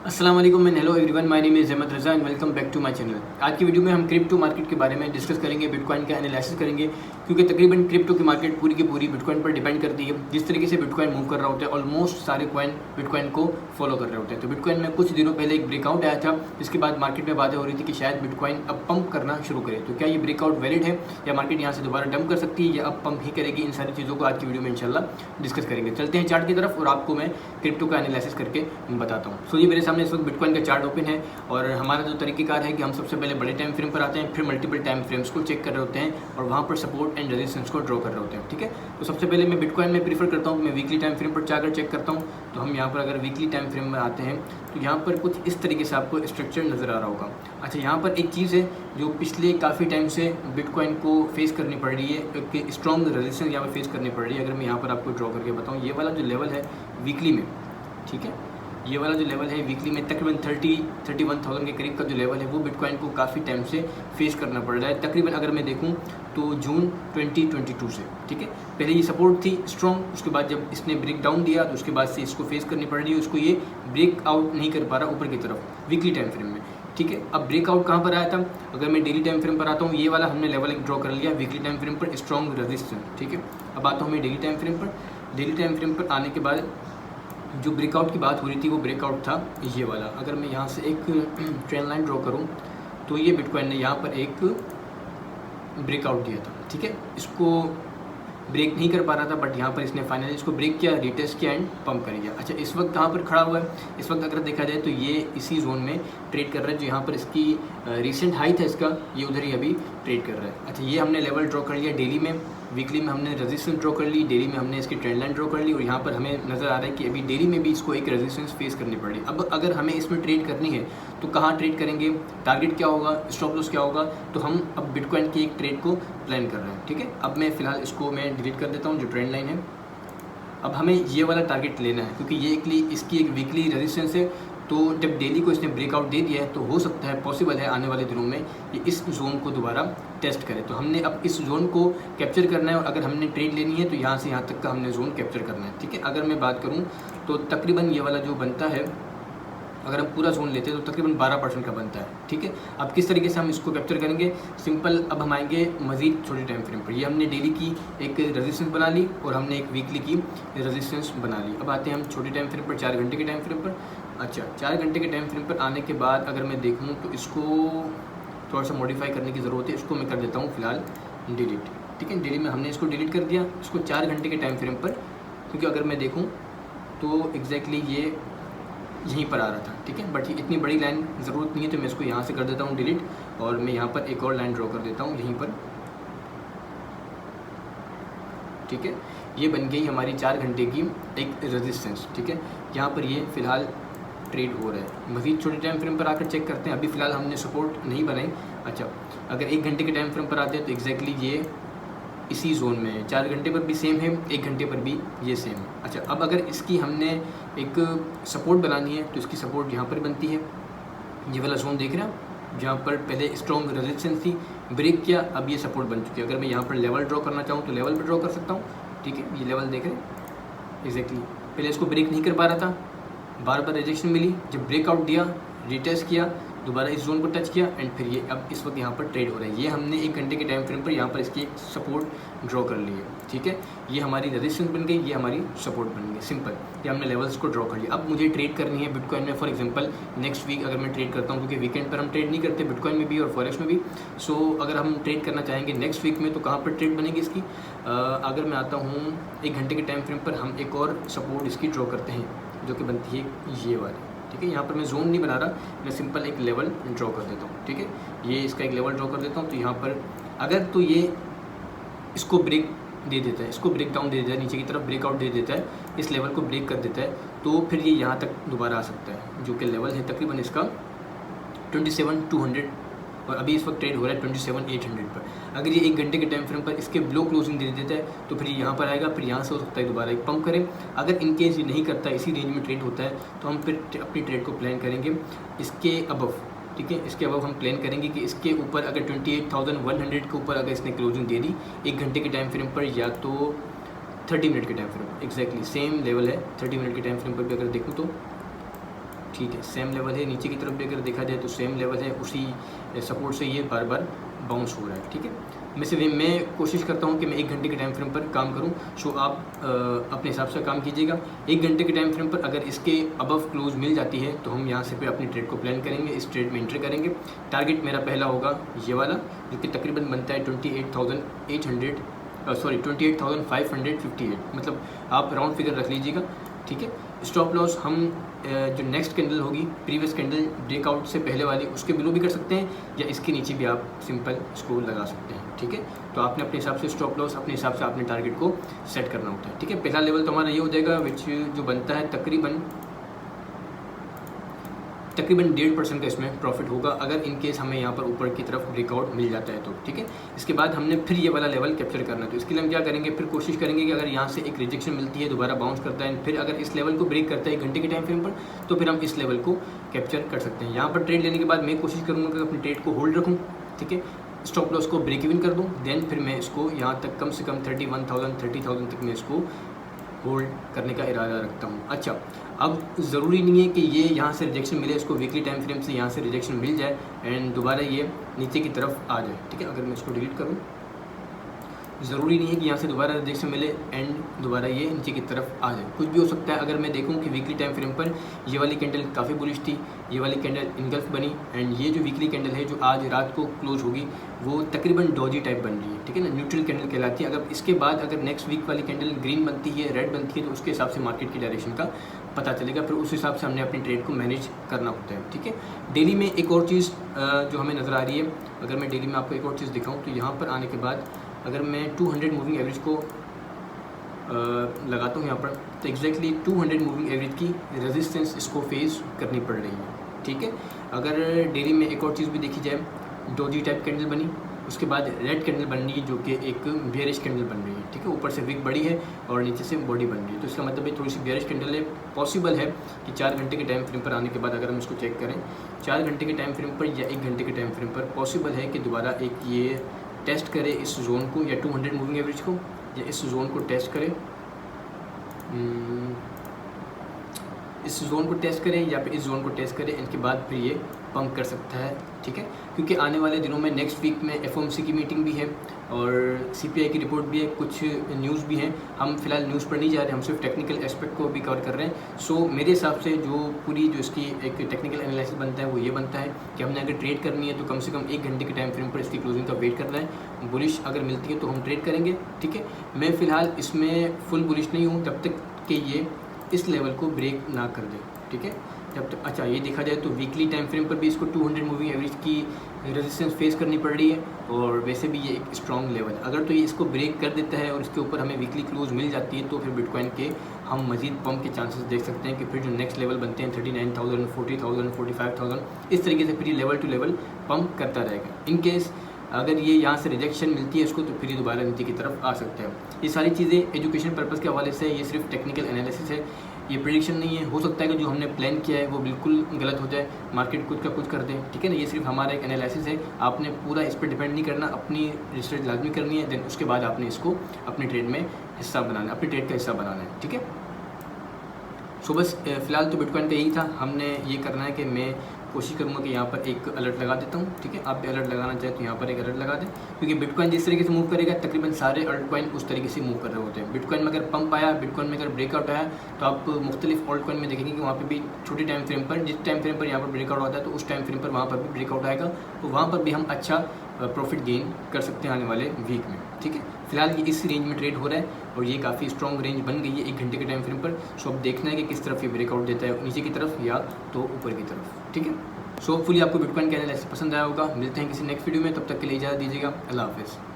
अस्सलाम वालेकुम and hello everyone, my name is Ahmad Raza and welcome back to my channel. आज की वीडियो में हम क्रिप्टो मार्केट के बारे में डिस्कस करेंगे, बिटकॉइन का एनालिसिस करेंगे, क्योंकि तकरीबन क्रिप्टो की मार्केट पूरी की पूरी बिटकॉइन पर डिपेंड करती है। जिस तरीके से बिटकॉइन मूव कर रहा होता है, ऑलमोस्ट सारे कॉइन बिटकॉइन को फॉलो कर रहे होते हैं। तो बिटकॉइन में कुछ दिनों पहले एक ब्रेकआउट आया था, जिसके बाद मार्केट में बातें हो रही थी कि शायद बिटकॉइन अब पंप करना शुरू करे। तो क्या ये ब्रेकआउट वैलिड है या मार्केट यहाँ से दोबारा डंप कर सकती है या अब पंप ही करेगी? इन सारी चीज़ों को आज की वीडियो में इंशाल्लाह डिस्कस करेंगे। चलते हैं चार्ट की तरफ और आपको मैं क्रिप्टो का एनालिसिस करके बताता हूँ। सो ये मेरे सामने इस वक्त बिटकॉइन का चार्ट ओपन है और हमारा जो तरीकेकार है कि हम सबसे पहले बड़े टाइम फ्रेम पर आते हैं, फिर मल्टीपल टाइम फ्रेम्स को चेक कर रहे होते हैं और वहाँ पर सपोर्ट एंड रेजिस्टेंस को ड्रॉ कर रहे होते हैं। ठीक है, तो सबसे पहले मैं बिटकॉइन में प्रीफर करता हूँ, मैं वीकली टाइम फ्रेम पर जाकर चेक करता हूँ। तो हम यहाँ पर अगर वीकली टाइम फ्रेम में आते हैं तो यहाँ पर कुछ इस तरीके से आपको स्ट्रक्चर नज़र आ रहा होगा। अच्छा, यहाँ पर एक चीज़ है जो पिछले काफ़ी टाइम से बिटकॉइन को फेस करनी पड़ रही है, एक स्ट्रॉन्ग रेजिस्टेंस यहाँ पर फेस करनी पड़ रही है। अगर मैं यहाँ पर आपको ड्रॉ करके बताऊँ, ये वाला जो लेवल है वीकली में, ठीक है, ये वाला जो लेवल है वीकली में तकरीबन 31,000 के करीब का जो लेवल है वो बिटकॉइन को काफ़ी टाइम से फेस करना पड़ रहा है। तकरीबन अगर मैं देखूं तो जून 2022 से, ठीक है, पहले ये सपोर्ट थी स्ट्रॉन्ग, उसके बाद जब इसने ब्रेक डाउन दिया तो उसके बाद से इसको फेस करनी पड़ रही है, उसको ये ब्रेक आउट नहीं कर पा रहा ऊपर की तरफ वीकली टाइम फ्रेम में। ठीक है, अब ब्रेकआउट कहाँ पर आया था? अगर मैं डेली टाइम फ्रेम पर आता हूँ, ये वाला हमने लेवल एक ड्रॉ कर लिया वीकली टाइम फ्रेम पर, स्ट्रॉन्ग रेजिस्टेंस। ठीक है, अब आता हूँ मैं डेली टाइम फ्रेम पर। डेली टाइम फ्रेम पर आने के बाद जो ब्रेकआउट की बात हो रही थी वो ब्रेकआउट था ये वाला। अगर मैं यहाँ से एक ट्रेंड लाइन ड्रॉ करूँ तो ये बिटकॉइन ने यहाँ पर एक ब्रेकआउट दिया था। ठीक है, इसको ब्रेक नहीं कर पा रहा था, बट यहाँ पर इसने फाइनली इसको ब्रेक किया, रिटेस्ट किया एंड पंप कर गया। अच्छा, इस वक्त कहाँ पर खड़ा हुआ है? इस वक्त अगर देखा जाए तो ये इसी जोन में ट्रेड कर रहा है, जो यहाँ पर इसकी रिसेंट हाई था इसका, ये उधर ही अभी ट्रेड कर रहा है। अच्छा, ये हमने लेवल ड्रॉ कर लिया डेली में, वीकली में हमने रेजिस्टेंस ड्रॉ कर ली, डेली में हमने इसकी ट्रेंड लाइन ड्रॉ कर ली और यहाँ पर हमें नज़र आ रहा है कि अभी डेली में भी इसको एक रेजिस्टेंस फेस करनी पड़ी। अब अगर हमें इसमें ट्रेड करनी है तो कहाँ ट्रेड करेंगे, टारगेट क्या होगा, स्टॉप लॉस क्या होगा? तो हम अब बिटकॉइन की एक ट्रेड को प्लान कर रहे हैं। ठीक है, अब मैं फ़िलहाल इसको मैं डिलीट कर देता हूँ जो ट्रेंड लाइन है। अब हमें ये वाला टारगेट लेना है क्योंकि ये इसकी एक वीकली रेजिस्टेंस है। तो जब डेली को इसने ब्रेकआउट दे दिया है तो हो सकता है, पॉसिबल है आने वाले दिनों में ये इस जोन को दोबारा टेस्ट करे। तो हमने अब इस जोन को कैप्चर करना है और अगर हमने ट्रेड लेनी है तो यहाँ से यहाँ तक का हमने जोन कैप्चर करना है। ठीक है, अगर मैं बात करूँ तो तकरीबन ये वाला जो बनता है, अगर हम पूरा जोन लेते हैं तो तकरीबन 12% का बनता है। ठीक है, अब किस तरीके से हम इसको कैप्चर करेंगे? सिंपल, अब हम आएंगे मज़ीद छोटे टाइम फ्रेम पर। ये हमने डेली की एक रेजिस्टेंस बना ली और हमने एक वीकली की रेजिस्टेंस बना ली। अब आते हैं हम छोटे टाइम फ्रेम पर, 4 घंटे के टाइम फ्रेम पर। अच्छा, 4 घंटे के टाइम फ्रेम पर आने के बाद अगर मैं देखूँ तो इसको थोड़ा सा मॉडिफाई करने की ज़रूरत है। इसको मैं कर देता हूँ फ़िलहाल डिलीट। ठीक है, डेली में हमने इसको डिलीट कर दिया, इसको 4 घंटे के टाइम फ्रेम पर, क्योंकि अगर मैं देखूँ तो एग्जैक्टली ये यहीं पर आ रहा था। ठीक है, बट ये इतनी बड़ी लाइन ज़रूरत नहीं है तो मैं इसको यहाँ से कर देता हूँ डिलीट और मैं यहाँ पर एक और लाइन ड्रॉ कर देता हूँ यहीं पर। ठीक है, ये बन गई हमारी 4 घंटे की एक रेजिस्टेंस। ठीक है, यहाँ पर ये फ़िलहाल ट्रेड हो रहा है। मज़ीद छोटे टाइम फ्रेम पर आकर चेक करते हैं। अभी फ़िलहाल हमने सपोर्ट नहीं बनाई। अच्छा, अगर 1 घंटे के टाइम फ्रेम पर आते हैं तो एग्जैक्टली ये इसी जोन में है। 4 घंटे पर भी सेम है, 1 घंटे पर भी ये सेम है। अच्छा, अब अगर इसकी हमने एक सपोर्ट बनानी है तो इसकी सपोर्ट यहाँ पर बनती है, ये वाला जोन देख रहे हैं जहाँ पर पहले स्ट्रॉन्ग रेजिस्टेंस थी, ब्रेक किया, अब ये सपोर्ट बन चुकी है। अगर मैं यहाँ पर लेवल ड्रॉ करना चाहूँ तो लेवल पर ड्रॉ कर सकता हूँ। ठीक है, ये लेवल देख रहे हैं एग्जैक्टली, पहले इसको ब्रेक नहीं कर पा रहा था, बार बार रिजेक्शन मिली, जब ब्रेकआउट दिया, रिटेस्ट किया, दोबारा इस जोन को टच किया एंड फिर ये अब इस वक्त यहाँ पर ट्रेड हो रहा है। ये हमने 1 घंटे के टाइम फ्रेम पर यहाँ पर इसकी एक सपोर्ट ड्रॉ कर ली है। ठीक है, ये हमारी रेजिस्टेंस बन गई, ये हमारी सपोर्ट बन गई, सिंपल। ये हमने लेवल्स को ड्रॉ कर लिया। अब मुझे ट्रेड करनी है बिटकॉइन में, फॉर एग्जांपल नेक्स्ट वीक अगर मैं ट्रेड करता हूँ, क्योंकि वीकेंड पर हम ट्रेड नहीं करते बिटकॉइन में भी और फॉरेक्स में भी। सो अगर हम ट्रेड करना चाहेंगे नेक्स्ट वीक में तो कहाँ पर ट्रेड बनेगी इसकी? अगर मैं आता हूँ 1 घंटे के टाइम फ्रेम पर, हम एक और सपोर्ट इसकी ड्रॉ करते हैं जो कि बनती है ये वाली। ठीक है, यहाँ पर मैं जोन नहीं बना रहा, मैं सिंपल एक लेवल ड्रॉ कर देता हूँ। ठीक है, ये इसका एक लेवल ड्रॉ कर देता हूँ। तो यहाँ पर अगर तो ये इसको ब्रेक दे देता है, इसको ब्रेक डाउन दे देता है, नीचे की तरफ ब्रेकआउट दे देता है, इस लेवल को ब्रेक कर देता है, तो फिर ये यहाँ तक दोबारा आ सकता है, जो कि लेवल है तकरीबन इसका 27,200 और अभी इस वक्त ट्रेड हो रहा है 27,800 पर। अगर ये 1 घंटे के टाइम फ्रेम पर इसके ब्लो क्लोजिंग दे देता है तो फिर ये यहाँ पर आएगा, फिर यहाँ से हो सकता है दोबारा एक पंप करें। अगर इनकेस ये नहीं करता, इसी रेंज में ट्रेड होता है, तो हम फिर अपनी ट्रेड को प्लान करेंगे इसके अबव। ठीक है, इसके अबव हम प्लान करेंगे कि इसके ऊपर अगर 28,100 के ऊपर अगर इसने क्लोजिंग दे दी 1 घंटे के टाइम फ्रेम पर या तो 30 मिनट के time frame, exactly same level है। 30 मिनट के टाइम फ्रेम पर भी अगर देखूँ तो ठीक है, सेम लेवल है। नीचे की तरफ भी अगर देखा जाए तो सेम लेवल है, उसी सपोर्ट से ये बार बार बाउंस हो रहा है। ठीक है, मैं कोशिश करता हूँ कि मैं 1 घंटे के टाइम फ्रेम पर काम करूँ। सो आप अपने हिसाब से काम कीजिएगा। 1 घंटे के टाइम फ्रेम पर अगर इसके अबव क्लोज मिल जाती है तो हम यहाँ से पे अपनी ट्रेड को प्लान करेंगे, इस ट्रेड में एंटर करेंगे। टारगेट मेरा पहला होगा ये वाला, जो कि तकरीबन बनता है 28,558, मतलब आप राउंड फिगर रख लीजिएगा। ठीक है, स्टॉप लॉस हम जो नेक्स्ट कैंडल होगी, प्रीवियस कैंडल ब्रेकआउट से पहले वाली, उसके बिलो भी कर सकते हैं, या इसके नीचे भी आप सिंपल इसको लगा सकते हैं। ठीक है, तो आपने अपने हिसाब से स्टॉप लॉस अपने हिसाब से अपने टारगेट को सेट करना होता है। ठीक है, पहला लेवल तो हमारा ये हो जाएगा, विच जो बनता है तकरीबन 1.5% का इसमें प्रॉफिट होगा, अगर इन केस हमें यहाँ पर ऊपर की तरफ ब्रेकआउट मिल जाता है तो। ठीक है, इसके बाद हमने फिर ये वाला लेवल कैप्चर करना है। तो इसके लिए हम क्या करेंगे, फिर कोशिश करेंगे कि अगर यहाँ से एक रिजेक्शन मिलती है, दोबारा बाउंस करता है, फिर अगर इस लेवल को ब्रेक करता है 1 घंटे के टाइम फ्रेम पर, तो फिर हम इस लेवल को कैप्चर कर सकते हैं। यहाँ पर ट्रेड लेने के बाद मैं कोशिश करूँगा कि अपनी ट्रेड को होल्ड रखूँ। ठीक है, स्टॉप लॉस को ब्रेक इवन कर दूँ, देन फिर मैं इसको यहाँ तक कम से कम 30,000 तक मैं इसको होल्ड करने का इरादा रखता हूँ। अच्छा, अब ज़रूरी नहीं है कि ये यहाँ से रिजेक्शन मिले, इसको वीकली टाइम फ्रेम से यहाँ से रिजेक्शन मिल जाए एंड दोबारा ये नीचे की तरफ आ जाए। ठीक है, अगर मैं इसको डिलीट करूँ, ज़रूरी नहीं है कि यहाँ से दोबारा रिजेक्शन मिले एंड दोबारा ये नीचे की तरफ आ जाए, कुछ भी हो सकता है। अगर मैं देखूँ कि वीकली टाइम फ्रेम पर ये वाली कैंडल काफ़ी बुलिश थी, ये वाली कैंडल इनगल्फ बनी, एंड ये जो वीकली कैंडल है जो आज रात को क्लोज होगी वो तकरीबन डॉजी टाइप बन रही है। ठीक है ना, न्यूट्रल कैंडल कहलाती है। अगर इसके बाद अगर नेक्स्ट वीक वाली कैंडल ग्रीन बनती है, रेड बनती है, तो उसके हिसाब से मार्केट की डायरेक्शन का पता चलेगा, फिर उस हिसाब से हमने अपनी ट्रेड को मैनेज करना होता है। ठीक है, डेली में एक और चीज़ जो हमें नज़र आ रही है, अगर मैं डेली में आपको एक और चीज़ दिखाऊँ तो यहाँ पर आने के बाद अगर मैं 200 मूविंग एवरेज को लगाता हूँ यहाँ पर, तो एग्जैक्टली 200 मूविंग एवरेज की रेजिस्टेंस इसको फेस करनी पड़ रही है। ठीक है, अगर डेली में एक और चीज़ भी देखी जाए, डोजी टाइप कैंडल बनी, उसके बाद रेड कैंडल बन रही है जो कि एक बेयरिश कैंडल बन रही है। ठीक है, ऊपर से विक बड़ी है और नीचे से बॉडी बन रही है, तो इसका मतलब है थोड़ी सी बेयरिश कैंडल है। पॉसिबल है कि 4 घंटे के टाइम फ्रेम पर आने के बाद अगर हम इसको चेक करें 4 घंटे के टाइम फ्रेम पर या 1 घंटे के टाइम फ्रेम पर, पॉसिबल है कि दोबारा एक ये टेस्ट करे इस जोन को, या 200 मूविंग एवरेज को, या इस जोन को टेस्ट करे, इस जोन को टेस्ट करें या फिर इस जोन को टेस्ट करें, इनके बाद फिर ये पंप कर सकता है। ठीक है, क्योंकि आने वाले दिनों में नेक्स्ट वीक में एफओएमसी की मीटिंग भी है और सीपीआई की रिपोर्ट भी है, कुछ न्यूज़ भी हैं। हम फिलहाल न्यूज़ पर नहीं जा रहे, हम सिर्फ टेक्निकल एस्पेक्ट को भी कवर कर रहे हैं। सो मेरे हिसाब से जो इसकी एक टेक्निकल एनालिसिस बनता है वो ये बनता है कि हमने अगर ट्रेड करनी है तो कम से कम 1 घंटे के टाइम फ्रेम पर इसकी क्लोजिंग का वेट करना है। बुलिश अगर मिलती है तो हम ट्रेड करेंगे। ठीक है, मैं फ़िलहाल इसमें फुल बुलिश नहीं हूँ तब तक कि ये इस लेवल को ब्रेक ना कर दे। ठीक है, जब तक अच्छा ये देखा जाए तो वीकली टाइम फ्रेम पर भी इसको 200 मूविंग एवरेज की रेजिस्टेंस फेस करनी पड़ रही है, और वैसे भी ये एक स्ट्रॉन्ग लेवल है। अगर तो ये इसको ब्रेक कर देता है और इसके ऊपर हमें वीकली क्लोज मिल जाती है तो फिर बिटकॉइन के हम मजीद पंप के चांसेस देख सकते हैं कि फिर जो नेक्स्ट लेवल बनते हैं 39,000, 40,000, 45,000, इस तरीके से फिर ये लेवल टू लेवल पंप करता रहेगा। इन केस अगर ये यहाँ से रिजेक्शन मिलती है इसको तो फिर ये दोबारा नीचे की तरफ आ सकता है। ये सारी चीज़ें एजुकेशन पर्पज़ के हवाले से, ये सिर्फ टेक्निकल एनालिसिस है, ये प्रेडिक्शन नहीं है। हो सकता है कि जो हमने प्लान किया है वो बिल्कुल गलत हो जाए, मार्केट कुछ का कुछ कर दे। ठीक है ना, ये सिर्फ हमारा एक एनालिसिस है, आपने पूरा इस पर डिपेंड नहीं करना, अपनी रिसर्च लाजमी करनी है, देन उसके बाद आपने इसको अपनी ट्रेड में हिस्सा बनाना है, अपनी ट्रेड का हिस्सा बनाना है। ठीक है, सो बस फ़िलहाल तो बिटकॉइन का यही था। हमने ये करना है कि मैं कोशिश करूँगा कि यहाँ पर एक अलर्ट लगा देता हूँ। ठीक है, आप भी अलर्ट लगाना चाहें तो यहाँ पर एक अलर्ट लगा दें, क्योंकि बिटकॉइन जिस तरीके से मूव करेगा तकरीबन सारे अल्ट कॉइन उस तरीके से मूव कर रहे होते हैं। बिटकॉइन में अगर पंप आया, बिटकॉइन में अगर ब्रेकआउट आया, तो आप मुख्तलिफ अल्ट कॉइन में देखेंगे कि वहाँ पर भी छोटे टाइम फ्रेम पर, जिस टाइम फ्रेम पर यहाँ पर ब्रेकआउट होता है तो उस टाइम फ्रेम पर वहाँ पर भी ब्रेकआउट आएगा, तो वहाँ पर भी हम अच्छा प्रॉफिट गेन कर सकते हैं आने वाले वीक में। ठीक है, फिलहाल ये इस रेंज में ट्रेड हो रहा है और ये काफ़ी स्ट्रॉन्ग रेंज बन गई है 1 घंटे के टाइम फ्रेम पर। सो अब देखना है कि किस तरफ ये ब्रेकआउट देता है, नीचे की तरफ या तो ऊपर की तरफ। ठीक है, सो होपफुली आपको बिटकॉइन का एनालिसिस पसंद आया होगा। मिलते हैं किसी नेक्स्ट वीडियो में, तब तक के लिए इजाज़त दीजिएगा। अल्लाह हाफिज़।